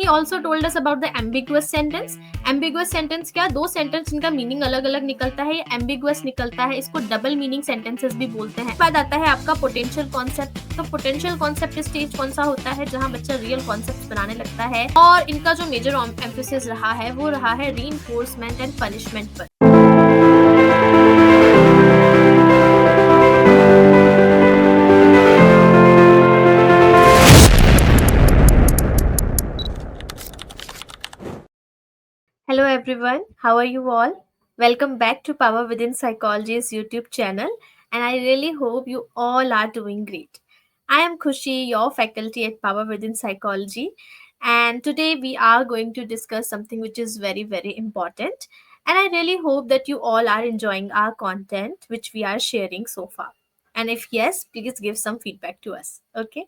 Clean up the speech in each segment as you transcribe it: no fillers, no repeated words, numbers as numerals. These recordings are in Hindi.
also told us about the ambiguous sentence. Ambiguous sentence क्या, दो सेंटेंस जिनका मीनिंग अलग अलग निकलता है, ये ambiguous निकलता है, इसको डबल मीनिंग सेंटेंसेस भी बोलते हैं. बाद आता है आपका पोटेंशियल कॉन्सेप्ट. तो पोटेंशियल कॉन्सेप्ट स्टेज कौन सा होता है, जहां बच्चा रियल कॉन्सेप्ट बनाने लगता है, और इनका जो मेजर एम्फेसिस रहा है वो रहा है रीइंफोर्समेंट एंड पनिशमेंट पर. Hello everyone, how are you all? Welcome back to Power Within Psychology's YouTube channel, and I really hope you all are doing great. I am Khushi, your faculty at Power Within Psychology, and today we are going to discuss something which is very, very important. And I really hope that you all are enjoying our content which we are sharing so far. And if yes, please give some feedback to us. Okay.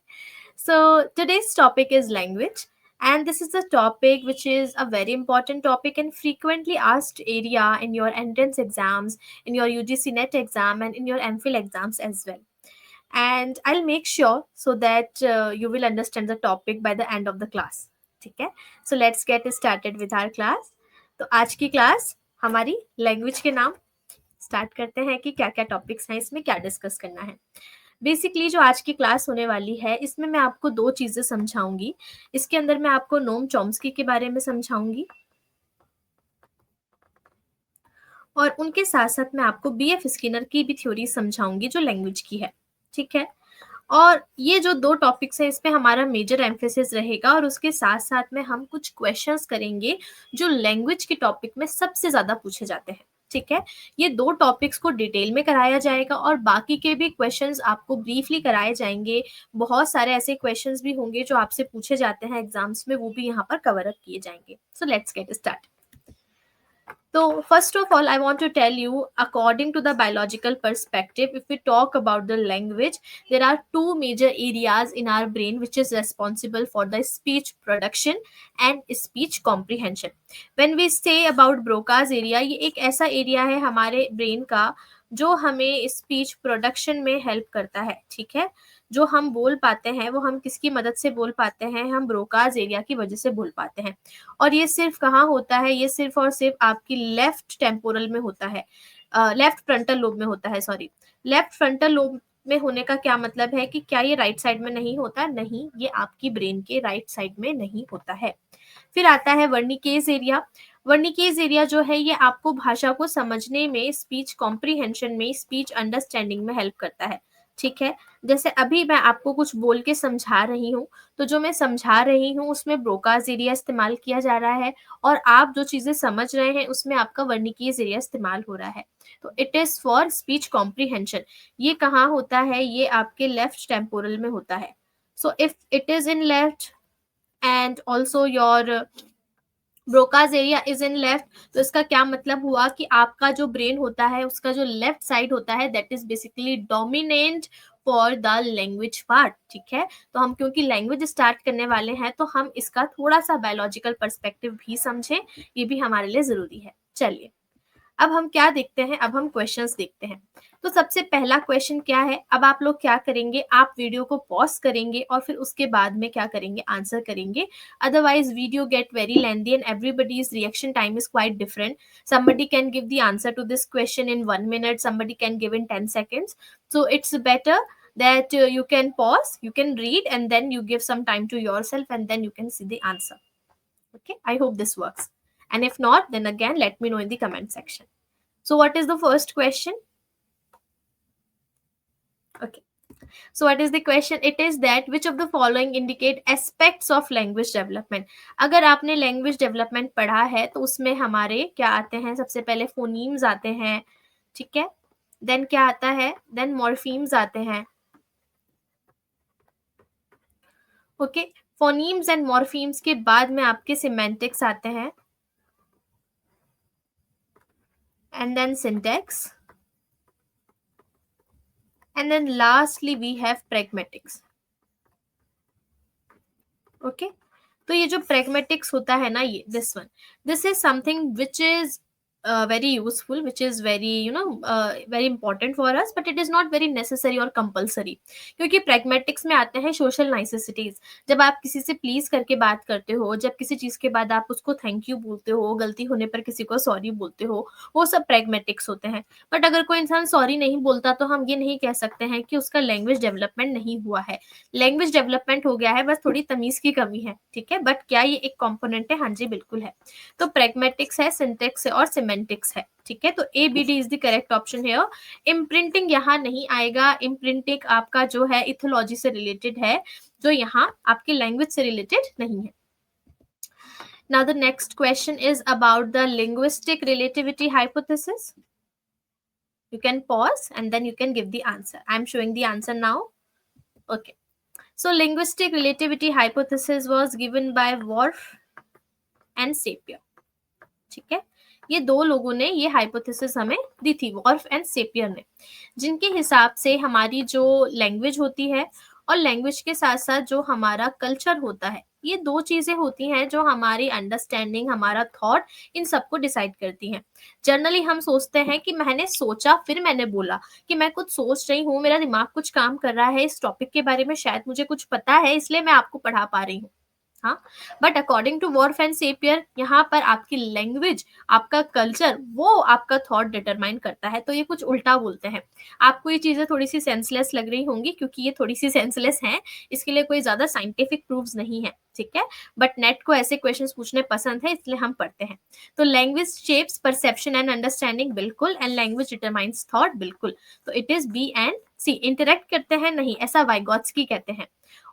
So today's topic is language, and this is a topic which is a very important topic and frequently asked area in your entrance exams, in your UGC NET exam, and in your MPhil exams as well. And I'll make sure so that you will understand the topic by the end of the class. ठीक है? So let's get started with our class. तो आज की क्लास हमारी लैंग्वेज के नाम स्टार्ट करते हैं कि क्या क्या टॉपिक्स हैं, इसमें क्या डिस्कस करना है. बेसिकली जो आज की क्लास होने वाली है, इसमें मैं आपको दो चीजें समझाऊंगी. इसके अंदर मैं आपको नोम चॉम्स्की के बारे में समझाऊंगी, और उनके साथ साथ मैं आपको बीएफ स्किनर की भी थ्योरी समझाऊंगी जो लैंग्वेज की है. ठीक है. और ये जो दो टॉपिक्स हैं, इस पे हमारा मेजर एम्फेसिस रहेगा, और उसके साथ साथ में हम कुछ क्वेश्चंस करेंगे जो लैंग्वेज के टॉपिक में सबसे ज्यादा पूछे जाते हैं. ठीक है. ये दो टॉपिक्स को डिटेल में कराया जाएगा, और बाकी के भी क्वेश्चंस आपको ब्रीफली कराए जाएंगे. बहुत सारे ऐसे क्वेश्चंस भी होंगे जो आपसे पूछे जाते हैं एग्जाम्स में, वो भी यहाँ पर कवर अप किए जाएंगे. So let's get start. So first of all, I want to tell you, according to the biological perspective, if we talk about the language, there are two major areas in our brain which is responsible for the speech production and speech comprehension. When we say about Broca's area, ये एक ऐसा एरिया है हमारे ब्रेन का जो हमें स्पीच प्रोडक्शन में हेल्प करता है. ठीक है. जो हम बोल पाते हैं वो हम किसकी मदद से बोल पाते हैं, हम ब्रोकाज एरिया की वजह से बोल पाते हैं. और ये सिर्फ कहाँ होता है, ये सिर्फ और सिर्फ आपकी लेफ्ट टेम्पोरल में होता है, लेफ्ट फ्रंटल लोब में होता है. सॉरी, लेफ्ट फ्रंटल लोब में होने का क्या मतलब है कि क्या ये राइट साइड में नहीं होता? नहीं, ये आपकी ब्रेन के राइट साइड में नहीं होता है. फिर आता है वर्निकेज एरिया. वर्निकेज एरिया जो है ये आपको भाषा को समझने में, स्पीच कॉम्प्रीहेंशन में, स्पीच अंडरस्टैंडिंग में हेल्प करता है. ठीक है. जैसे अभी मैं आपको कुछ बोल के समझा रही हूँ, तो जो मैं समझा रही हूँ उसमें ब्रोकाज एरिया इस्तेमाल किया जा रहा है, और आप जो चीजें समझ रहे हैं उसमें आपका वर्निकेज एरिया इस्तेमाल हो रहा है. तो it is for speech comprehension. ये कहाँ होता है? ये आपके लेफ्ट टेम्पोरल में होता है. So if it is in left and also your Broca's area is in left, तो इसका क्या मतलब हुआ कि आपका जो ब्रेन होता है उसका जो लेफ्ट साइड होता है that is basically dominant for the language part. ठीक है. तो हम क्योंकि लैंग्वेज स्टार्ट करने वाले हैं तो हम इसका थोड़ा सा बायोलॉजिकल पर्सपेक्टिव भी समझें, ये भी हमारे लिए जरूरी है. चलिए, अब हम क्या देखते हैं, अब हम क्वेश्चंस देखते हैं. तो सबसे पहला क्वेश्चन क्या है? अब आप लोग क्या करेंगे, आप वीडियो को पॉज करेंगे और फिर उसके बाद में क्या करेंगे, आंसर करेंगे. Otherwise video get very lengthy and everybody's reaction time is quite different. Somebody can give the answer to this question in 1 minute, somebody can give in 10 seconds. So it's better that you can pause, you can read, and then you give some time to yourself, and then you can see the answer. Okay, I hope this works. And if not, then again let me know in the comment section. So what is the first question? Okay. So what is the question? It is that which of the following indicate aspects of language development. अगर आपने language development पढ़ा है तो उसमें हमारे क्या आते हैं? सबसे पहले phonemes आते हैं. ठीक है. Then क्या आता है? Then morphemes आते हैं. Okay. Phonemes and morphemes के बाद में आपके semantics आते हैं. And then syntax. And then lastly we have pragmatics. Okay. तो ये जो pragmatics होता है ना, ये this one, this is something which is very useful, which is very very important for us, but it is not very necessary or compulsory. क्योंकि pragmatics में आते हैं social niceties. जब आप किसी से प्लीज करके बात करते हो, जब किसी चीज के बाद आप उसको थैंक यू बोलते हो, गलती होने पर किसी को सॉरी बोलते हो, वो सब pragmatics होते हैं. बट अगर कोई इंसान सॉरी नहीं बोलता तो हम ये नहीं कह सकते हैं कि उसका लैंग्वेज डेवलपमेंट नहीं हुआ है. लैंग्वेज डेवलपमेंट हो गया है, बस थोड़ी तमीज की कमी है. ठीक है, बट क्या ये एक कॉम्पोनेंट है? हाँ जी, बिल्कुल है. तो pragmatics है, सिंटेक्स है और सिमेंटिक्स है. ठीक है, तो A B D is the correct option है. इम्प्रिंटिंग यहाँ नहीं आएगा. इम्प्रिंटिंग आपका जो है इथोलॉजी से रिलेटेड है, जो यहाँ आपकी लैंग्वेज से रिलेटेड नहीं है. Now the next question is about the linguistic relativity hypothesis. You can pause and then you can give the answer. I'm showing the answer now. Okay. So linguistic relativity hypothesis was given by Worf and Sapir. ठीक है, ये दो लोगों ने ये हाइपोथेसिस हमें दी थी, वॉर्फ एंड सेपियर ने, जिनके हिसाब से हमारी जो लैंग्वेज होती है और लैंग्वेज के साथ साथ जो हमारा कल्चर होता है, ये दो चीजें होती हैं जो हमारी अंडरस्टैंडिंग, हमारा थॉट, इन सबको डिसाइड करती हैं. जनरली हम सोचते हैं कि मैंने सोचा फिर मैंने बोला, कि मैं कुछ सोच रही हूँ, मेरा दिमाग कुछ काम कर रहा है इस टॉपिक के बारे में, शायद मुझे कुछ पता है इसलिए मैं आपको पढ़ा पा रही हूँ. हाँ, but according to Whorf and Sapir, यहाँ पर आपकी लैंग्वेज, आपका कल्चर, वो आपका थॉट डिटरमाइन करता है. तो ये कुछ उल्टा बोलते हैं. आपको ये चीजें थोड़ी सी सेंसलेस लग रही होंगी, क्योंकि ये थोड़ी सी सेंसलेस हैं, इसके लिए कोई ज्यादा साइंटिफिक प्रूफ्स नहीं है. ठीक है, बट नेट को ऐसे क्वेश्चंस पूछने पसंद है, इसलिए हम पढ़ते हैं. तो language shapes perception and understanding, बिल्कुल. एंड लैंग्वेज डिटरमाइंस थॉट, बिल्कुल. तो it is B and C. Interact करते हैं नहीं, ऐसा वाइगॉट्स्की कहते हैं.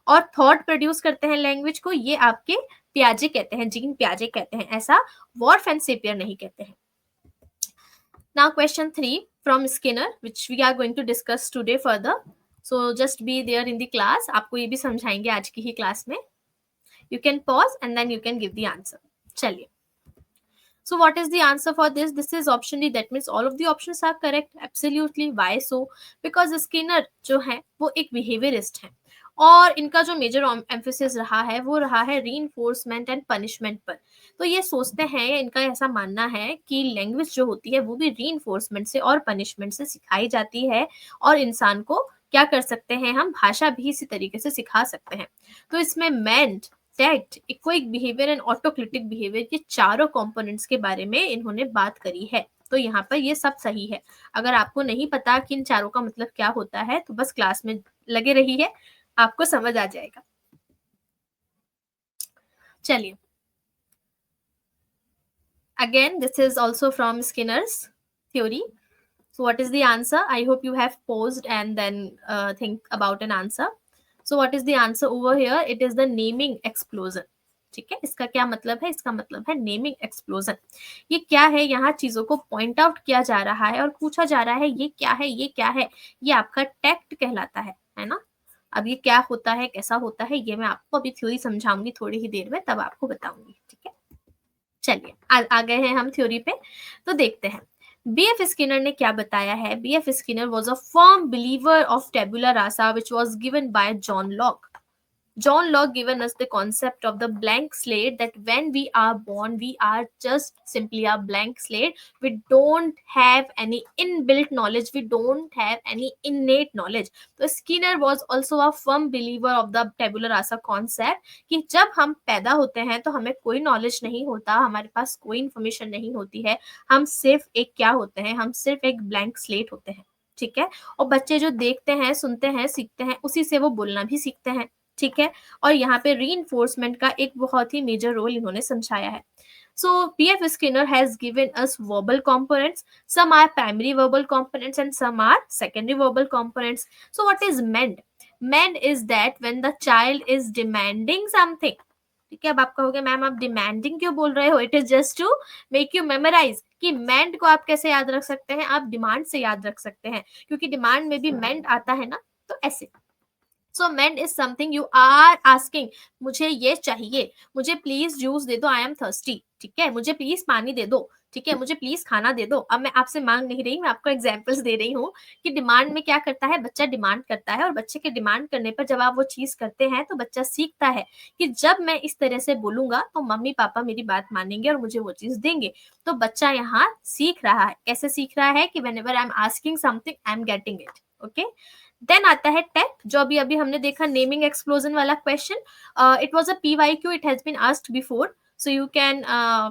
और थॉट प्रोड्यूस करते हैं लैंग्वेज को, ये आपके पियाजे कहते हैं, जीन पियाजे कहते हैं, ऐसा वॉर्फ एंड सेपियर नहीं कहते हैं. Now question 3 from Skinner, which we are going to discuss today further. So just be there in the class. आपको ये भी समझाएंगे आज की ही क्लास में. You can pause and then you can give the answer. चलिए. So what is the answer for this? This is option D. That means all of the options are correct. Absolutely. Why so? Because Skinner जो है वो एक behaviorist है, और इनका जो मेजर एम्फेसिस रहा है वो रहा है रीइंफोर्समेंट एंड पनिशमेंट पर. तो ये सोचते हैं, इनका ऐसा मानना है कि लैंग्वेज जो होती है वो भी रीइंफोर्समेंट से और पनिशमेंट से सिखाई जाती है, और इंसान को क्या कर सकते हैं हम, भाषा भी इसी तरीके से सिखा सकते हैं. तो इसमें मेंट, टैक्ट, इक्विक बिहेवियर एंड ऑटोक्लिटिक बिहेवियर, ये चारों कंपोनेंट्स के बारे में इन्होंने बात करी है. तो यहाँ पर ये सब सही है. अगर आपको नहीं पता कि इन चारों का मतलब क्या होता है, तो बस क्लास में लगे रहिए, आपको समझ आ जाएगा. चलिए. Again this is also from Skinner's theory. So what is the answer? I hope you have paused and then think about an answer. So what is the answer over here? It is the naming explosion. ठीक है, इसका क्या मतलब है? इसका मतलब है नेमिंग एक्सप्लोजन. ये क्या है? यहाँ चीजों को पॉइंट आउट किया जा रहा है और पूछा जा रहा है ये क्या है, ये क्या है. ये आपका टैक्ट कहलाता है ना. अब ये क्या होता है, कैसा होता है, ये मैं आपको अभी थ्योरी समझाऊंगी थोड़ी ही देर में, तब आपको बताऊंगी. ठीक है, चलिए आ गए हैं हम थ्योरी पे. तो देखते हैं बीएफ स्किनर ने क्या बताया है. B F Skinner was a firm believer of tabula rasa which was given by John Locke. John Locke given us the concept of the blank slate, that when we are born, we are just simply a blank slate. We don't have any inbuilt knowledge. We don't have any innate knowledge. So Skinner was also a firm believer of the tabula rasa concept, कि जब हम पैदा होते हैं तो हमें कोई नॉलेज नहीं होता, हमारे पास कोई इन्फॉर्मेशन नहीं होती है. हम सिर्फ एक क्या होते हैं, हम सिर्फ एक ब्लैंक स्लेट होते हैं. ठीक है, और बच्चे जो देखते हैं, सुनते हैं, सीखते हैं, उसी से वो बोलना भी सीखते हैं. ठीक है, और यहाँ पे रीइंफोर्समेंट का एक बहुत ही मेजर रोल इन्होंने समझाया है. So P.F. Skinner has given us verbal components. Some are primary verbal components and some are secondary verbal components. So what is meant? Meant is that when the child is demanding something. ठीक है, अब आप कहोगे मैम आप डिमांडिंग क्यों बोल रहे हो? It is just to make you memorise कि मेंट को आप कैसे याद रख सकते हैं, आप डिमांड से याद रख सकते हैं, क्योंकि डिमांड में भी मेंट आता है ना. तो ऐसे. So mand is something you are asking, मुझे ये चाहिए, मुझे प्लीज जूस दे दो, आई एम थर्स्टी, ठीक है, मुझे प्लीज पानी दे दो, ठीक है, मुझे प्लीज खाना दे दो। अब मैं आपसे मांग नहीं रही, मैं आपको एग्जांपल्स दे रही हूँ कि डिमांड में क्या करता है, बच्चा डिमांड करता है, और बच्चे के डिमांड करने पर जब आप वो चीज करते हैं तो बच्चा सीखता है कि जब मैं इस तरह से बोलूंगा तो मम्मी पापा मेरी बात मानेंगे और मुझे वो चीज देंगे। तो बच्चा यहाँ सीख रहा है। कैसे सीख रहा है कि whenever I am asking something I am getting it. Okay, then आता है टेक, जो अभी अभी हमने देखा नेमिंग एक्सप्लोजन वाला question. It was a PYQ, it has been asked before, so you can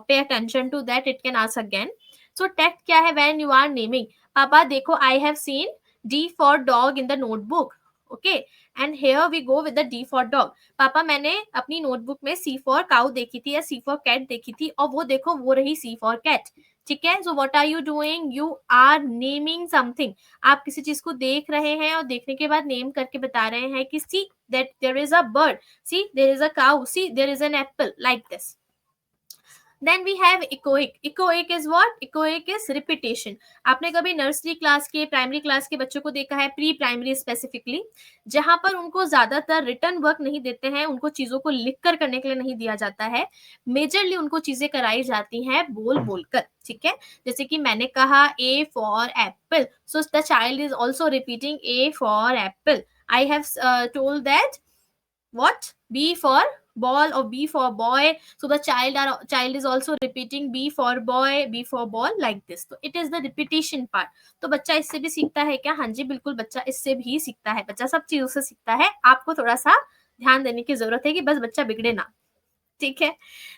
pay attention to that, it can ask again. So text क्या है, when you are naming, पापा देखो I have seen D for dog in the notebook, okay, and here we go with the D for dog. पापा मैंने अपनी नोटबुक में C for cow देखी थी या C for cat देखी थी, और वो देखो वो रही C for cat, ठीक है। So what are you doing, you are naming something. आप किसी चीज को देख रहे हैं और देखने के बाद नेम करके बता रहे हैं कि see that there is a bird, see there is a cow, see there is an apple, like this. Then we have echoic. Echoic is what? Echoic is repetition. आपने कभी नर्सरी क्लास के, प्राइमरी क्लास के बच्चों को देखा है, प्री प्राइमरी स्पेसिफिकली, जहां पर उनको ज्यादातर रिटर्न वर्क नहीं देते हैं, उनको चीजों को लिख कर करने के लिए नहीं दिया जाता है, मेजरली उनको चीजें कराई जाती हैं बोल बोलकर, ठीक है। जैसे कि मैंने कहा A for apple, so the child is also repeating A for apple. I have told that what, B for ball or B for boy, so the child is also repeating B for boy, B for ball, like this. तो it is the repetition part. तो बच्चा इससे भी सीखता है क्या? हाँ जी बिल्कुल, बच्चा इससे भी सीखता है, बच्चा सब चीजों से सीखता है। आपको थोड़ा सा ध्यान देने की जरूरत है कि बस बच्चा बिगड़े ना, ठीक है।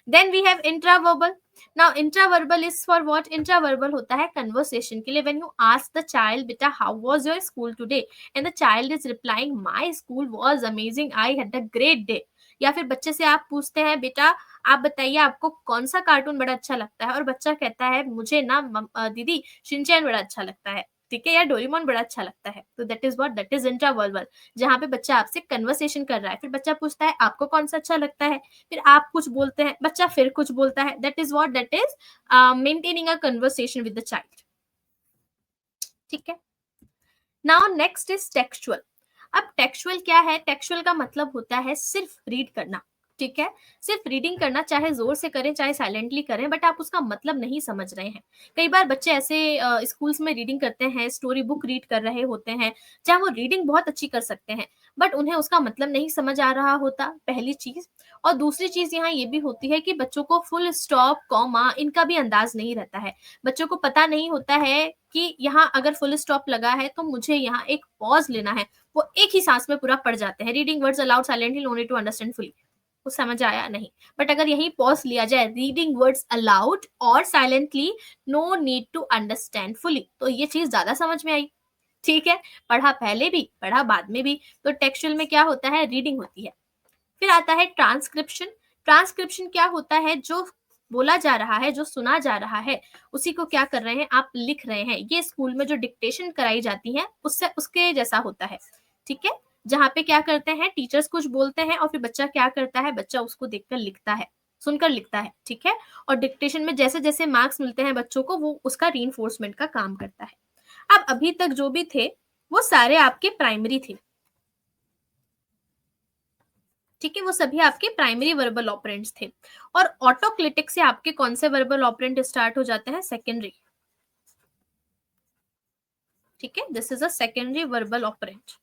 Then we have intraverbal. Now intraverbal is for what? Intraverbal होता है कन्वर्सेशन के लिए। When you ask the child, बेटा how was your school today, and the child is replying my school was amazing, I had a great day. या फिर बच्चे से आप पूछते हैं, बेटा आप बताइए आपको कौन सा कार्टून बड़ा अच्छा लगता है, और बच्चा कहता है मुझे ना दीदी शिनचैन बड़ा अच्छा लगता है, ठीक है, या डोरेमोन बड़ा अच्छा लगता है। तो that is what, that is intraverbal, जहां पे बच्चा आपसे कन्वर्सेशन कर रहा है। फिर बच्चा पूछता है आपको कौन सा अच्छा लगता है, फिर आप कुछ बोलते हैं, बच्चा फिर कुछ बोलता है। That is what, that is maintaining a conversation with the child, ठीक है। Now next is textual. अब टेक्सचुअल क्या है? टेक्सचुअल का मतलब होता है सिर्फ रीड करना, ठीक है, सिर्फ रीडिंग करना, चाहे जोर से करें चाहे साइलेंटली करें, बट आप उसका मतलब नहीं समझ रहे हैं। कई बार बच्चे ऐसे स्कूल्स में रीडिंग करते हैं, स्टोरी बुक रीड कर रहे होते हैं, जहां वो रीडिंग बहुत अच्छी कर सकते हैं, बट उन्हें उसका मतलब नहीं समझ आ रहा होता, पहली चीज। और दूसरी चीज यहाँ ये भी होती है कि बच्चों को फुल स्टॉप, कॉमा, इनका भी अंदाज नहीं रहता है। बच्चों को पता नहीं होता है कि यहाँ अगर फुल स्टॉप लगा है तो मुझे यहाँ एक पॉज लेना है, वो एक ही सांस में पूरा पढ़ जाते हैं। Reading words aloud silently, no need to understand fully, कुछ समझ आया नहीं। बट अगर यही पॉज लिया जाए, रीडिंग वर्ड्स अलाउड और silently, no need to understand fully, तो ये चीज ज्यादा समझ में आई, ठीक है। पढ़ा पहले भी, पढ़ा बाद में भी। तो टेक्सचुअल में क्या होता है? रीडिंग होती है। फिर आता है ट्रांसक्रिप्शन। ट्रांसक्रिप्शन क्या होता है? जो बोला जा रहा है, जो सुना जा रहा है, उसी को क्या कर रहे हैं आप? लिख रहे हैं। ये स्कूल में जो डिक्टेशन कराई जाती है उससे, उसके जैसा होता है, ठीक है। जहाँ पे क्या करते हैं, टीचर्स कुछ बोलते हैं और फिर बच्चा क्या करता है? बच्चा उसको देखकर लिखता है, सुनकर लिखता है, ठीक है। और डिक्टेशन में जैसे जैसे मार्क्स मिलते हैं बच्चों को, वो उसका रीइंफोर्समेंट का काम करता है। अब अभी तक जो भी थे वो सारे आपके प्राइमरी थे, ठीक है, वो सभी आपके प्राइमरी वर्बल ऑपरेंट्स थे। और ऑटोक्लिटिक से आपके कौन से वर्बल ऑपरेंट स्टार्ट हो जाते हैं? सेकेंडरी, ठीक है, this is a secondary verbal operant.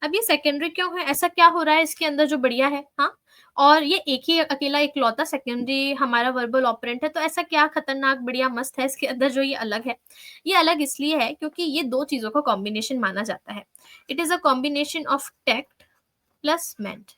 अब ये सेकेंडरी क्यों है? ऐसा क्या हो रहा है इसके अंदर जो बढ़िया है? हाँ, और ये एक ही अकेला इकलौता सेकेंडरी हमारा वर्बल ऑपरेंट है, तो ऐसा क्या खतरनाक बढ़िया मस्त है इसके अंदर जो ये अलग है? ये अलग इसलिए है क्योंकि ये दो चीजों का कॉम्बिनेशन माना जाता है। It is a combination of tact plus mand,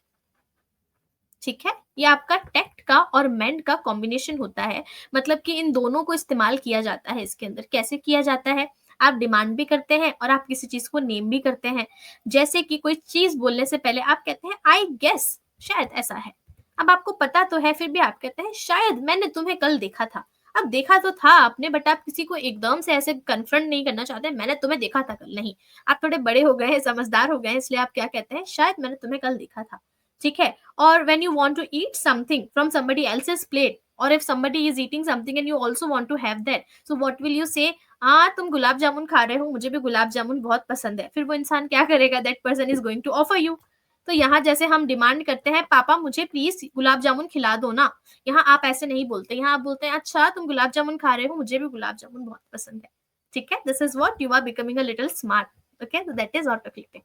ठीक है। ये आपका टेक्ट का और मेंट का कॉम्बिनेशन होता है, मतलब कि इन दोनों को इस्तेमाल किया जाता है इसके अंदर। कैसे किया जाता है? आप डिमांड भी करते हैं और आप किसी चीज को नेम भी करते हैं। जैसे कि कोई चीज बोलने से पहले आप कहते हैं आई गेस, शायद ऐसा है। अब आपको पता तो है, फिर भी आप कहते हैं शायद मैंने तुम्हें कल देखा था। अब देखा तो था आपने, बट आप किसी को एकदम से ऐसे कन्फ्रंट नहीं करना चाहते, मैंने तुम्हें देखा था कल, नहीं। आप थोड़े बड़े हो गए हैं, समझदार हो गए हैं, इसलिए आप क्या कहते हैं? शायद मैंने तुम्हें कल देखा था, ठीक है। और when you want to eat something from somebody else's plate और if somebody is eating something and you also want to have that, so what will you say, हाँ तुम गुलाब जामुन खा रहे हो, मुझे भी गुलाब जामुन बहुत पसंद है, फिर वो इंसान क्या करेगा, that person is going to offer you. तो यहाँ जैसे हम डिमांड करते हैं पापा मुझे प्लीज गुलाब जामुन खिला दो ना, यहाँ आप ऐसे नहीं बोलते, यहाँ आप बोलते हैं अच्छा तुम गुलाब जामुन खा रहे हो, मुझे भी गुलाब जामुन बहुत पसंद है। ठीक है, this is what you are becoming a little smart. Okay, that is autoclitic.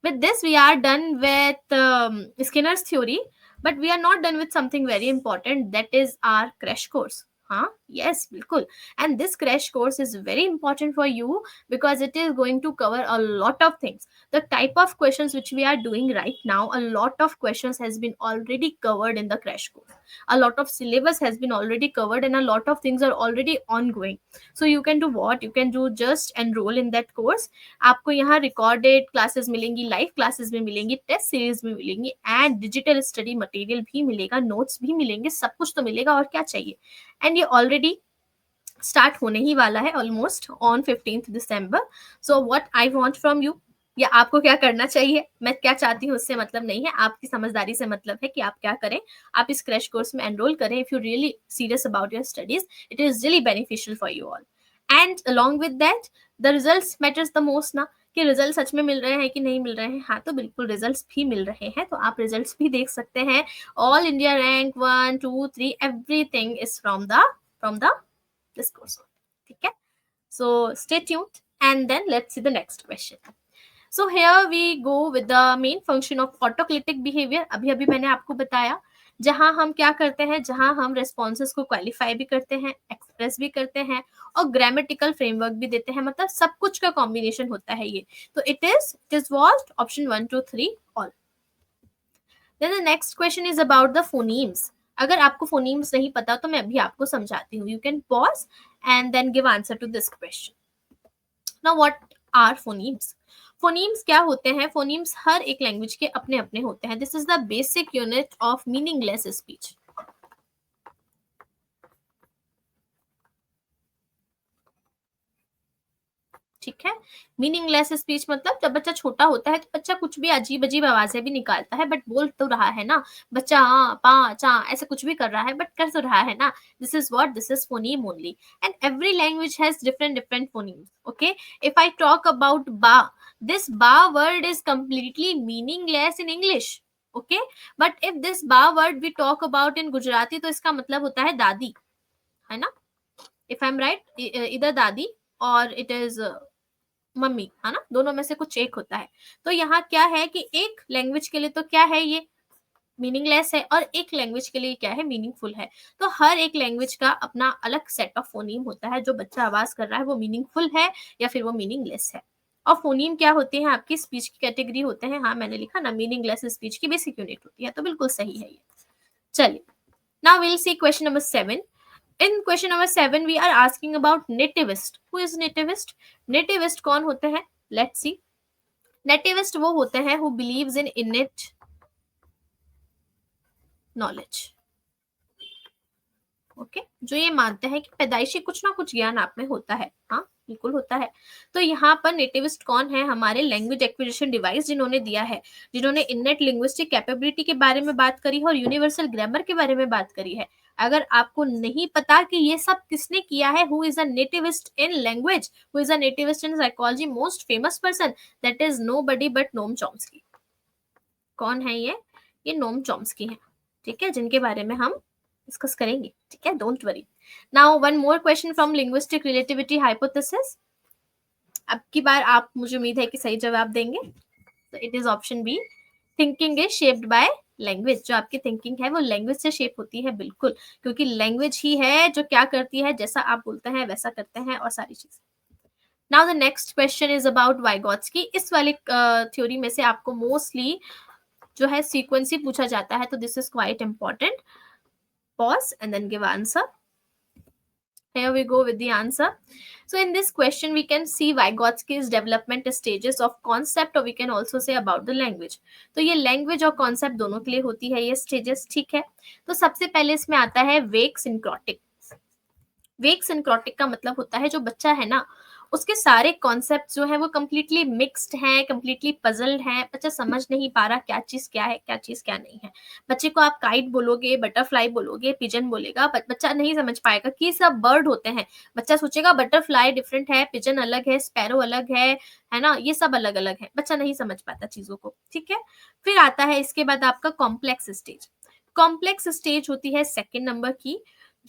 With this, we are done with Skinner's theory, but we are not done with something very important, that is our crash course. हाँ, yes, बिल्कुल. And this crash course is very important for you because it is going to cover a lot of things. The type of questions which we are doing right now, a lot of questions has been already covered in the crash course. A lot of syllabus has been already covered and a lot of things are already ongoing. So you can do what? You can do just enroll in that course. आपको यहाँ रिकॉर्डेड क्लासेस मिलेंगी, लाइव क्लासेस भी मिलेंगी, टेस्ट सीरीज भी मिलेंगी एंड डिजिटल स्टडी मटेरियल भी मिलेगा, नोट्स भी मिलेंगे, सब कुछ तो मिलेगा और क्या चाहिए। एंड ये ऑलरेडी स्टार्ट होने ही वाला है almost on 15th December. So what I want from you, या आपको क्या करना चाहिए, मैं क्या चाहती हूँ उससे मतलब नहीं है, आपकी समझदारी से मतलब है कि आप क्या करें। आप इस क्रैश कोर्स में एनरोल करें if you really serious about your studies, it is really beneficial for you all. And along with that the results matters the most ना, कि रिजल्ट सच में मिल रहे हैं कि नहीं मिल रहे हैं। हाँ, तो बिल्कुल रिजल्ट्स भी मिल रहे हैं, तो आप रिजल्ट्स भी देख सकते हैं। All India rank 1 2 3 everything is from the this course. ठीक है, so stay tuned and then let's see the next question. So here we go with the main function of autoclitic behavior. अभी मैंने आपको बताया जहां हम क्या करते हैं, जहां हम रेस्पॉन्सेस को क्वालिफाई भी करते हैं, एक्सप्रेस भी करते हैं और ग्रामेटिकल फ्रेमवर्क भी देते हैं, मतलब सब कुछ का कॉम्बिनेशन होता है ये। तो it is what option 1 2 3 all. Then the next question is about the phonemes. अगर आपको phonemes नहीं पता तो मैं अभी आपको समझाती हूँ. You can pause and then give answer to this question. Now what are phonemes? Phonemes क्या होते हैं? Phonemes हर एक लैंग्वेज के अपने अपने होते हैं. This is the basic unit of meaningless speech. ठीक है, मीनिंगलेस स्पीच मतलब जब बच्चा छोटा होता है तो बच्चा कुछ भी अजीब अजीब आवाजें भी निकालता है, बट बोल तो रहा है ना, बच्चा हाँ पा चा ऐसे कुछ भी कर रहा है बट कर तो रहा है ना। This is what, this is phoneme only and every language has different different phonemes. Okay, if I talk about ba, this ba word is completely meaningless in English. Okay, but if this ba word we talk about in Gujarati तो इसका मतलब होता है दादी, है ना। इफ आई एम राइट, इधर दादी और इट इज मम्मी, है ना, दोनों में से कुछ एक होता है। तो यहाँ क्या है कि एक लैंग्वेज के लिए तो क्या है ये मीनिंगलेस है और एक लैंग्वेज के लिए क्या है मीनिंगफुल है। तो हर एक लैंग्वेज का अपना अलग सेट ऑफ फोनीम होता है, जो बच्चा आवाज कर रहा है वो मीनिंगफुल है या फिर वो मीनिंगलेस है। और फोनीम क्या होती है, आपकी स्पीच की कैटेगरी होते हैं। हाँ, मैंने लिखा ना, मीनिंगलेस स्पीच की बेसिक यूनिट होती है, तो बिल्कुल सही है ये। चलिए, now will see question number 7. In question number 7 we are asking about nativist. Who is nativist? Nativist कौन होते हैं? Let's see. Nativist वो होते हैं who believes in innate knowledge. Okay, जो ये मानते हैं कि पैदाइशी कुछ ना कुछ ज्ञान आप में होता है। हाँ, बिल्कुल होता है। तो यहाँ पर नेटिविस्ट कौन है? हमारे लैंग्वेज एक्विजिशन डिवाइस जिन्होंने दिया है, जिन्होंने इननेट लिंग्विस्टिक कैपेबिलिटी के बारे में बात करी है और यूनिवर्सल ग्रामर के बारे में बात करी है। अगर आपको नहीं पता कि ये सब किसने किया है, who is a nativist in language, who is a nativist in psychology, most famous person, that is nobody but Noam Chomsky. कौन है ये नोम चॉम्स्की है। ठीक है, जिनके बारे में हम डिस्कस करेंगे। ठीक है, don't worry. Now one more question from linguistic relativity hypothesis. अब की बार आप, मुझे उम्मीद है कि सही जवाब देंगे। तो it is option B, thinking is shaped by language. जो आपकी थिंकिंग है वो लैंग्वेज से शेप होती है, बिल्कुल, क्योंकि लैंग्वेज ही है जो क्या करती है, जैसा आप बोलते हैं वैसा करते हैं और सारी चीजें। Now the next question is about Vygotsky. इस वाले थ्योरी में से आपको मोस्टली जो है सीक्वेंसी पूछा जाता है, तो this is quite important. Pause and then give answer. Here we go with the answer. So in this question we can see Vygotsky's development stages of concept, or we can also say about the language. तो ये language और concept दोनों के लिए होती है ये stages। ठीक है, तो सबसे पहले इसमें आता है वेक सिंक्रोटिक। वेक सिंक्रोटिक का मतलब होता है जो बच्चा है ना, उसके सारे कॉन्सेप्ट जो है वो कंप्लीटली मिक्स्ड हैं, कंप्लीटली पजल्ड हैं, बच्चा समझ नहीं पा रहा क्या चीज क्या है, क्या चीज क्या नहीं है। बच्चे को आप काइट बोलोगे, बटरफ्लाई बोलोगे, पिजन बोलेगा, बच्चा नहीं समझ पाएगा कि सब बर्ड होते हैं। बच्चा सोचेगा बटरफ्लाई डिफरेंट है, पिजन अलग है, स्पैरो अलग है ना, ये सब अलग अलग है। बच्चा नहीं समझ पाता चीजों को, ठीक है। फिर आता है इसके बाद आपका कॉम्प्लेक्स स्टेज। कॉम्प्लेक्स स्टेज होती है सेकेंड नंबर की,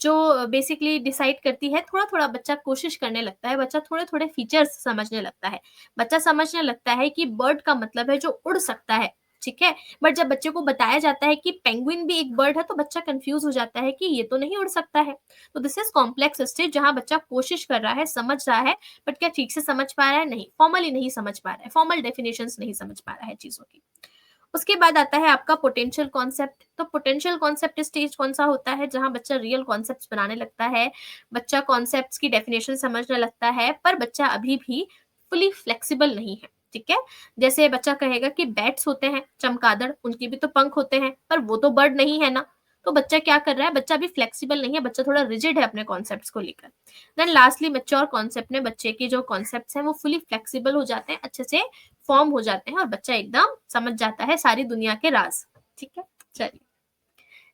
जो बेसिकली डिसाइड करती है, थोड़ा थोड़ा बच्चा कोशिश करने लगता है, बच्चा थोड़े थोड़े फीचर्स समझने लगता है। बच्चा समझने लगता है कि बर्ड का मतलब है जो उड़ सकता है, ठीक है। बट जब बच्चे को बताया जाता है कि पेंगुइन भी एक बर्ड है, तो बच्चा कंफ्यूज हो जाता है कि ये तो नहीं उड़ सकता है। तो दिस इज कॉम्प्लेक्स स्टेज, जहां बच्चा कोशिश कर रहा है, समझ रहा है, बट क्या ठीक से समझ पा रहा है? नहीं, फॉर्मली नहीं समझ पा रहा है, फॉर्मल डेफिनेशंस नहीं समझ पा रहा है चीजों की। उसके बाद आता है आपका पोटेंशियल कॉन्सेप्ट। तो पोटेंशियल कॉन्सेप्ट स्टेज कौन सा होता है? जहां बच्चा रियल कॉन्सेप्ट्स बनाने लगता है, बच्चा कॉन्सेप्ट्स की डेफिनेशन समझने लगता है, पर बच्चा अभी भी फुली फ्लेक्सिबल नहीं है, ठीक है। जैसे बच्चा कहेगा कि बैट्स होते हैं चमगादड़, उनके भी तो पंख होते हैं, पर वो तो बर्ड नहीं है ना। तो बच्चा क्या कर रहा है? बच्चा भी फ्लेक्सिबल नहीं है, बच्चा थोड़ा रिजिड है अपने कॉन्सेप्ट्स को लेकर। देन लास्टली मैच्योर कॉन्सेप्ट में बच्चे के जो कॉन्सेप्ट्स हैं वो फुली फ्लेक्सिबल हो जाते हैं, अच्छे से फॉर्म हो जाते हैं, और बच्चा एकदम समझ जाता है सारी दुनिया के राज, ठीक है। चलिए,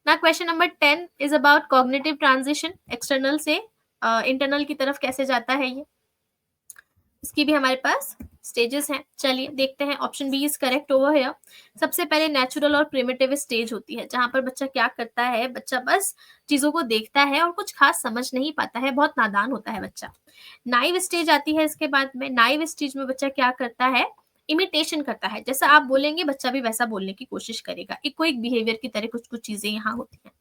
ना question number 10 is about cognitive transition. External से इंटरनल की तरफ कैसे जाता है ये, इसकी भी हमारे पास स्टेजेस हैं। चलिए देखते हैं, option B is correct over here. सबसे पहले नेचुरल और प्रिमिटिव स्टेज होती है, जहां पर बच्चा क्या करता है? बच्चा बस चीजों को देखता है और कुछ खास समझ नहीं पाता है, बहुत नादान होता है बच्चा। नाइव स्टेज आती है इसके बाद में। नाइव स्टेज में बच्चा क्या करता है? इमिटेशन करता है, जैसा आप बोलेंगे बच्चा भी वैसा बोलने की कोशिश करेगा, इको एक बिहेवियर की तरह कुछ कुछ चीजें यहाँ होती हैं।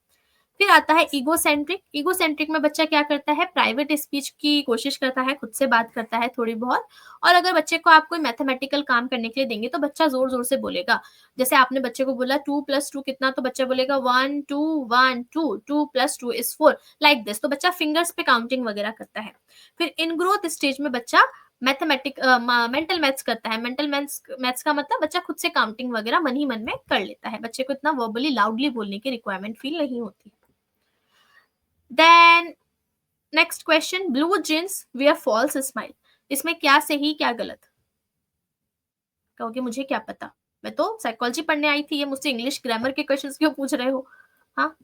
फिर आता है ईगोसेंट्रिक। ईगोसेंट्रिक में बच्चा क्या करता है? प्राइवेट स्पीच की कोशिश करता है, खुद से बात करता है थोड़ी बहुत। और अगर बच्चे को आप कोई मैथमेटिकल काम करने के लिए देंगे तो बच्चा जोर जोर से बोलेगा। जैसे आपने बच्चे को बोला 2+2 कितना, तो बच्चा बोलेगा 1 2 1 2, 2+2 is 4, लाइक दिस। तो बच्चा फिंगर्स पे काउंटिंग वगैरह करता है। फिर इन ग्रोथ स्टेज में बच्चा मैथमेटिक मेंटल मैथ्स करता है। मेंटल मैथ्स का मतलब बच्चा खुद से काउंटिंग वगैरह मन ही मन में कर लेता है, बच्चे को इतना वर्बली लाउडली बोलने की रिक्वायरमेंट फील नहीं होती। Then next question, blue jeans wear false smile. इसमें क्या सही क्या गलत? कहोगे मुझे क्या पता, मैं तो साइकोलॉजी पढ़ने आई थी, ये मुझसे इंग्लिश ग्रामर के क्वेश्चंस क्यों पूछ रहे हो? हाँ,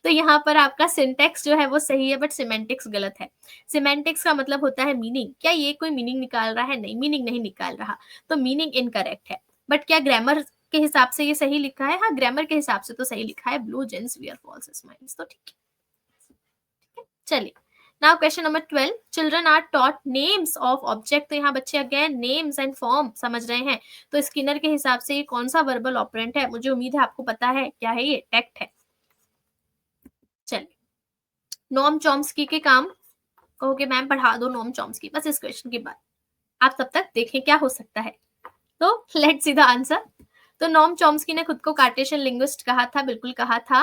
तो यहाँ पर आपका सिंटेक्स जो है वो सही है, बट सिमेंटिक्स गलत है। सिमेंटिक्स का मतलब होता है मीनिंग। क्या ये कोई मीनिंग निकाल रहा है? नहीं, मीनिंग नहीं निकाल रहा, तो मीनिंग इनकरेक्ट है। बट क्या ग्रामर के हिसाब से ये सही लिखा है? हाँ, ग्रामर के हिसाब से तो सही लिखा है, blue jeans wear false smiles, तो ठीक है। चलिए, now question number 12, children are taught names of object. तो यहाँ बच्चे अगेन नेम्स एंड फॉर्म समझ रहे हैं। तो स्किनर के हिसाब से ये कौन सा वर्बल ऑपरेंट है? मुझे उम्मीद है आपको पता है क्या है, ये टेक्ट है। चलिए, नोम चॉम्स्की के काम। कहोगे मैम पढ़ा दो नोम चॉम्स्की, बस इस क्वेश्चन के बाद। आप तब तक देखें क्या हो सकता है। तो लेट्स सी द आंसर। तो नोम चॉम्स्की ने खुद को कार्टेशियन लिंग्विस्ट कहा था, बिल्कुल कहा था।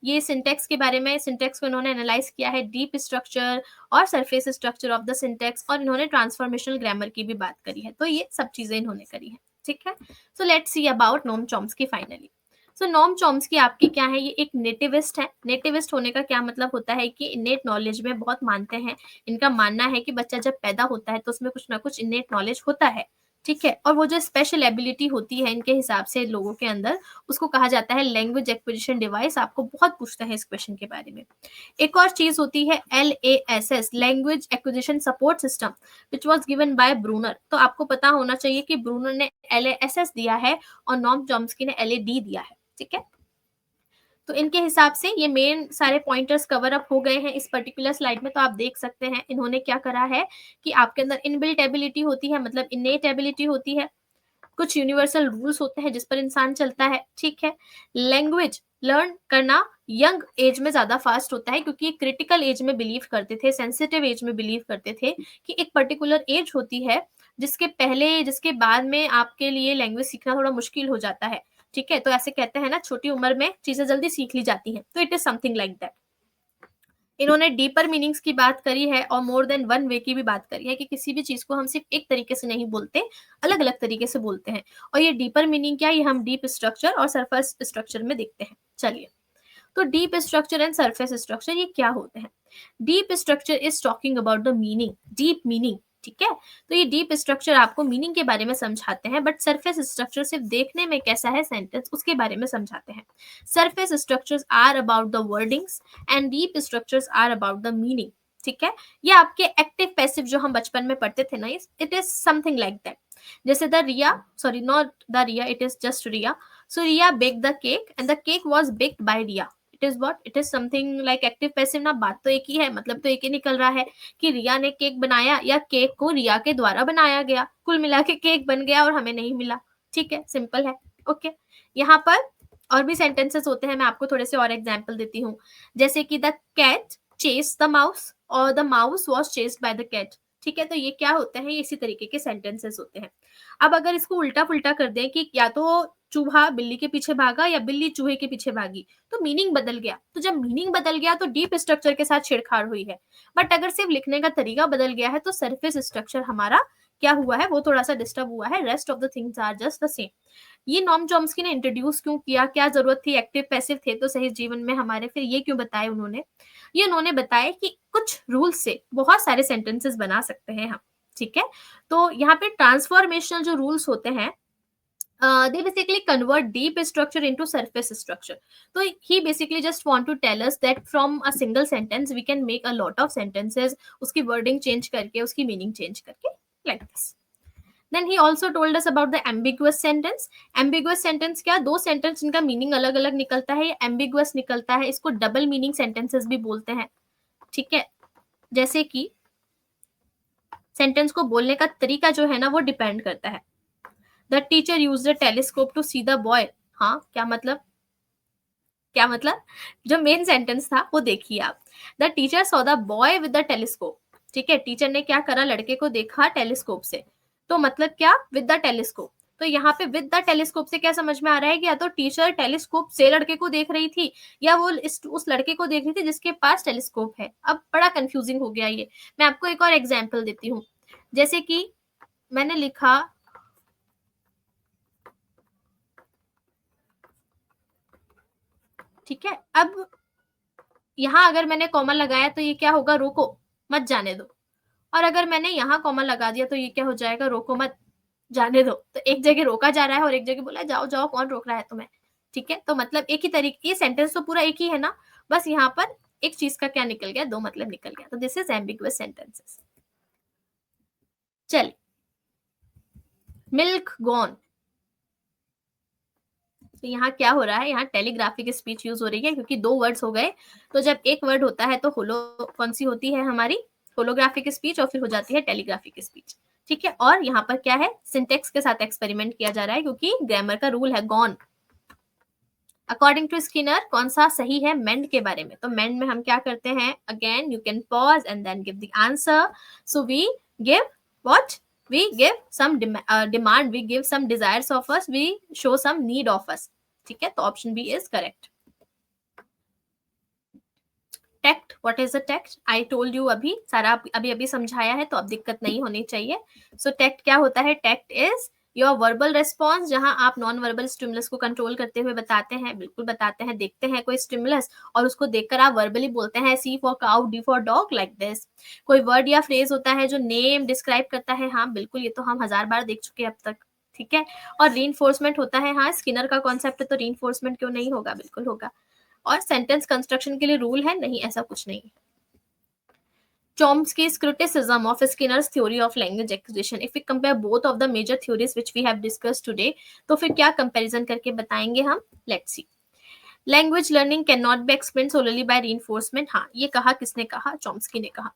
ये सिंटेक्स के बारे में, सिंटेक्स को इन्होंने एनालाइज किया है, डीप स्ट्रक्चर और surface structure of the syntax, और इन्होंने ट्रांसफॉर्मेशनल ग्रामर की भी बात करी है। तो ये सब चीजें इन्होंने करी है, ठीक है। So let's see about Noam Chomsky finally. So Noam Chomsky आपकी क्या है? ये एक नेटिविस्ट है। नेटिविस्ट होने का क्या मतलब होता है कि इनेट नॉलेज में बहुत मानते हैं। इनका मानना है कि बच्चा जब पैदा होता है तो उसमें कुछ ना कुछ इनेट नॉलेज होता है, ठीक है। और वो जो स्पेशल एबिलिटी होती है इनके हिसाब से लोगों के अंदर, उसको कहा जाता है लैंग्वेज एक्विजिशन डिवाइस। आपको बहुत पूछते हैं इस क्वेश्चन के बारे में। एक और चीज होती है LASS, language acquisition support system, which was given by Bruner. तो आपको पता होना चाहिए कि ब्रूनर ने LASS दिया है और नोम चॉम्स्की ने LAD दिया है, ठीक है। तो इनके हिसाब से ये मेन सारे पॉइंटर्स कवर अप हो गए हैं इस पर्टिकुलर स्लाइड में। तो आप देख सकते हैं इन्होंने क्या करा है कि आपके अंदर इनबिल्ट एबिलिटी होती है, मतलब इनेट एबिलिटी होती है, कुछ यूनिवर्सल रूल्स होते हैं जिस पर इंसान चलता है, ठीक है। लैंग्वेज लर्न करना यंग एज में ज्यादा फास्ट होता है, क्योंकि क्रिटिकल एज में बिलीव करते थे, सेंसिटिव एज में बिलीव करते थे कि एक पर्टिकुलर एज होती है जिसके पहले, जिसके बाद में आपके लिए लैंग्वेज सीखना थोड़ा मुश्किल हो जाता है, ठीक है। तो ऐसे कहते हैं ना, छोटी उम्र में चीजें जल्दी सीख ली जाती हैं, तो it is something like that. इन्होंने डीपर मीनिंग्स की बात करी है और मोर देन वन वे की भी बात करी है, कि किसी भी चीज को हम सिर्फ एक तरीके से नहीं बोलते, अलग अलग तरीके से बोलते हैं। और ये डीपर मीनिंग क्या है, ये हम डीप स्ट्रक्चर और सरफेस स्ट्रक्चर में देखते हैं। चलिए, तो deep structure and surface structure ये क्या होते हैं? Deep structure is talking about the meaning, deep meaning, ठीक है। तो ये डीप स्ट्रक्चर आपको मीनिंग के बारे में समझाते हैं, बट सरफेस स्ट्रक्चर सिर्फ देखने में कैसा है सेंटेंस उसके बारे में समझाते हैं। Surface structures are about the wordings and deep structures are about the meaning. ठीक है, ये आपके एक्टिव पैसिव जो हम बचपन में पढ़ते थे ना, it is something like that. जैसे the Riya, sorry not the Riya, it is just Riya. So Riya bake the cake and the cake was baked by Riya. It is what, it is something like active passive ना, बात तो एक ही है, मतलब तो एक ही निकल रहा है कि रिया ने केक बनाया या केक को रिया के द्वारा बनाया गया, कुल मिला के केक बन गया और हमें नहीं मिला। ठीक है, सिंपल है। ओके, यहाँ पर और भी सेंटेंसेस होते हैं, मैं आपको थोड़े से और एग्जांपल देती हूँ। जैसे कि the cat chase the mouse और the mouse was chased by the cat. ठीक है, तो ये क्या होते हैं, ये इसी तरीके के सेंटेंसेस होते हैं। अब अगर इसको उल्टा पुल्टा कर दें कि या तो चूहा बिल्ली के पीछे भागा या बिल्ली चूहे के पीछे भागी, तो मीनिंग बदल गया। तो जब मीनिंग बदल गया तो डीप स्ट्रक्चर के साथ छेड़छाड़ हुई है। बट अगर सिर्फ लिखने का तरीका बदल गया है तो सरफेस स्ट्रक्चर हमारा क्या हुआ है, वो थोड़ा सा डिस्टर्ब हुआ है। Rest of the things are just the same. ये नॉम चॉम्स्की ने इंट्रोड्यूस क्यों किया, क्या जरूरत थी, एक्टिव पैसिव थे तो सही जीवन में हमारे, फिर ये क्यों बताए उन्होंने? ये उन्होंने बताया कि कुछ रूल्स से बहुत सारे सेंटेंसेस बना सकते हैं हम। ठीक है, तो यहाँ पे ट्रांसफॉर्मेशनल जो रूल्स होते हैं, they basically convert deep structure into surface structure. So he basically just want to tell us that from a single sentence we can make a lot of sentences, उसकी wording change करके, उसकी meaning change करके, like this. Then he also told us about the ambiguous sentence. Ambiguous sentence क्या, दो sentence जिनका meaning अलग अलग निकलता है, ये ambiguous निकलता है, इसको double meaning sentences भी बोलते हैं। ठीक है, जैसे कि सेंटेंस को बोलने का तरीका जो है ना, वो डिपेंड करता है। The teacher used a telescope to see the boy. हाँ, क्या मतलब, क्या मतलब, जो मेन सेंटेंस था वो देखिए आप। The teacher saw the boy with the telescope. ठीक है, टीचर ने क्या करा, लड़के को देखा टेलीस्कोप से। तो मतलब क्या, विद द टेलीस्कोप। तो यहाँ पे विद द टेलीस्कोप से क्या समझ में आ रहा है कि या तो टीचर टेलीस्कोप से लड़के को देख रही थी या वो उस लड़के को देख रही थी जिसके पास टेलीस्कोप है। अब बड़ा कंफ्यूजिंग हो गया ये। मैं आपको एक और एग्जाम्पल देती हूँ। जैसे कि मैंने लिखा, ठीक है, अब यहाँ अगर मैंने कॉमा लगाया तो ये क्या होगा, रोको मत जाने दो। और अगर मैंने यहाँ कॉमा लगा दिया तो ये क्या हो जाएगा, रोको मत जाने दो। तो एक जगह रोका जा रहा है और एक जगह बोला जाओ जाओ, कौन रोक रहा है तुम्हें? ठीक है, तो मतलब एक ही तरीके, ये सेंटेंस तो पूरा एक ही है ना, बस यहाँ पर एक चीज का क्या निकल गया, दो मतलब निकल गया। तो दिस इज एम्बिगुअस सेंटेंसेस। चल, मिल्क गॉन। तो यहाँ क्या हो रहा है, यहाँ टेलीग्राफिक स्पीच यूज हो रही है क्योंकि दो वर्ड्स हो गए। तो जब एक वर्ड होता है तो होलो कौन सी होती है हमारी, होलोग्राफिक स्पीच, और फिर हो जाती है टेलीग्राफिक स्पीच। ठीक है, और यहाँ पर क्या है, सिंटेक्स के साथ एक्सपेरिमेंट किया जा रहा है क्योंकि ग्रामर का रूल है गॉन। अकॉर्डिंग टू स्किनर कौन सा सही है मेंड के बारे में? तो मेंड में हम क्या करते हैं, again you can pause and then give the answer. So we give what, we give some demand, we give some desires of us, we show some need of us. ठीक है, तो option B is correct. Tact, what is a tact? I told you, अभी सारा अभी अभी समझाया है तो अब दिक्कत नहीं होनी चाहिए। सो टेक्ट क्या होता है, टेक्ट इज योर वर्बल रिस्पॉन्स, जहां आप नॉन वर्बल स्टिमुलस को कंट्रोल करते हुए बताते हैं, बिल्कुल बताते हैं, देखते हैं कोई स्टिमुलस और उसको देखकर आप वर्बली बोलते हैं, C for cow, D for dog, like this. कोई वर्ड या फ्रेज होता है जो नेम डिस्क्राइब करता है, हाँ बिल्कुल, ये तो हम 1000 बार देख चुके हैं अब तक। ठीक है, और रीइंफोर्समेंट होता है, हाँ स्किनर का कॉन्सेप्ट है तो रीइंफोर्समेंट क्यों नहीं होगा, बिल्कुल होगा। और सेंटेंस कंस्ट्रक्शन के लिए रूल है नहीं, ऐसा कुछ नहीं। Chomsky's criticism of Skinner's theory of language acquisition. If we compare both of the major theories which we have discussed today, तो फिर क्या comparison करके बताएंगे हम? Let's see. Language learning cannot be explained solely by reinforcement. हाँ, ये कहा किसने कहा? चॉम्स्की ने कहा।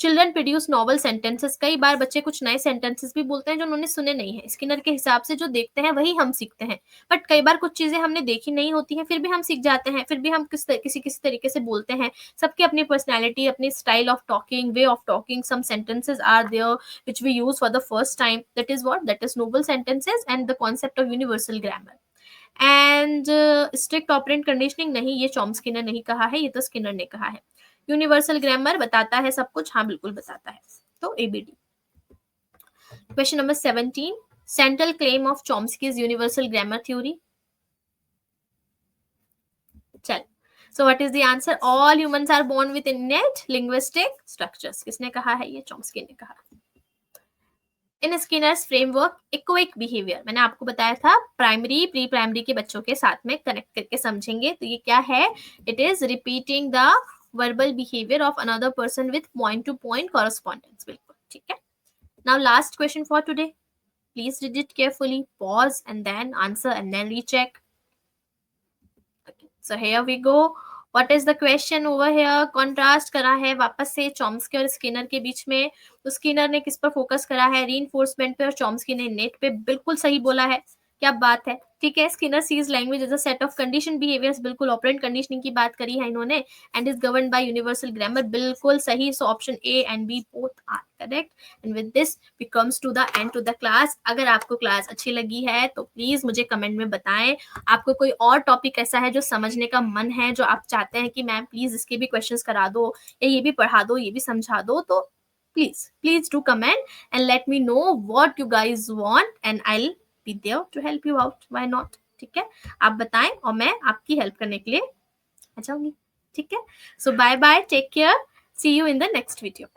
चिल्ड्रन प्रोड्यूस नॉवल सेंटेंसेस, कई बार बच्चे कुछ नए सेंटेंसेस भी बोलते हैं जो उन्होंने सुने नहीं है। स्किनर के हिसाब से जो देखते हैं वही हम सीखते हैं, बट कई बार कुछ चीजें हमने देखी नहीं होती हैं फिर भी हम सीख जाते हैं, फिर भी हम किसी किसी तरीके से बोलते हैं। सबकी अपनी पर्सनैलिटी, अपनी style of talking, way of talking. Some sentences are there which we use for the first time, that is what, that is novel sentences and the concept of universal grammar and strict operant conditioning. नहीं, ये चॉम्स्की ने नहीं कहा है, ये तो स्किनर ने कहा है। यूनिवर्सल ग्रामर बताता है सब कुछ, हाँ बिल्कुल बताता है। तो A B D. Question number 17, central claim of Chomsky's universal grammar theory. चल, so what is the answer? All humans are born with innate linguistic structures. किसने कहा है ये? चॉम्स्की ने कहा। In Skinner's framework echoic behaviour मैंने आपको बताया था, प्राइमरी प्री प्राइमरी के बच्चों के साथ में कनेक्ट करके समझेंगे। तो ये क्या है? It is repeating the verbal behaviour of another person with point to point correspondence. बिल्कुल ठीक है। Now last question for today, please read it carefully, pause and then answer and then recheck. So here we go. What is the question over here? Contrast करा है वापस से चॉम्स्की और स्किनर के बीच में। तो स्किनर ने किस पर फोकस करा है? रीइंफोर्समेंट पे, और चॉम्स्की ने नेट पे। बिल्कुल सही बोला है, क्या बात है। ठीक है, Skinner sees language as a set of condition behaviours, बिल्कुल ऑपरेंट कंडीशनिंग की बात करी है इन्होंने, and is govern by universal grammar, बिल्कुल सही। So option A and B both are correct. And with this we comes to the end to the class. अगर आपको क्लास अच्छी लगी है तो प्लीज मुझे कमेंट में बताएं। आपको कोई और टॉपिक ऐसा है जो समझने का मन है, जो आप चाहते हैं कि मैम प्लीज इसके भी क्वेश्चंस करा दो, या ये भी पढ़ा दो, ये भी समझा दो, तो please do comment and let me know what you guys want and I will be there to help you out, why not. ठीक है, आप बताएं और मैं आपकी हेल्प करने के लिए आ जाऊंगी। ठीक है, so bye bye, take care, see you in the next video.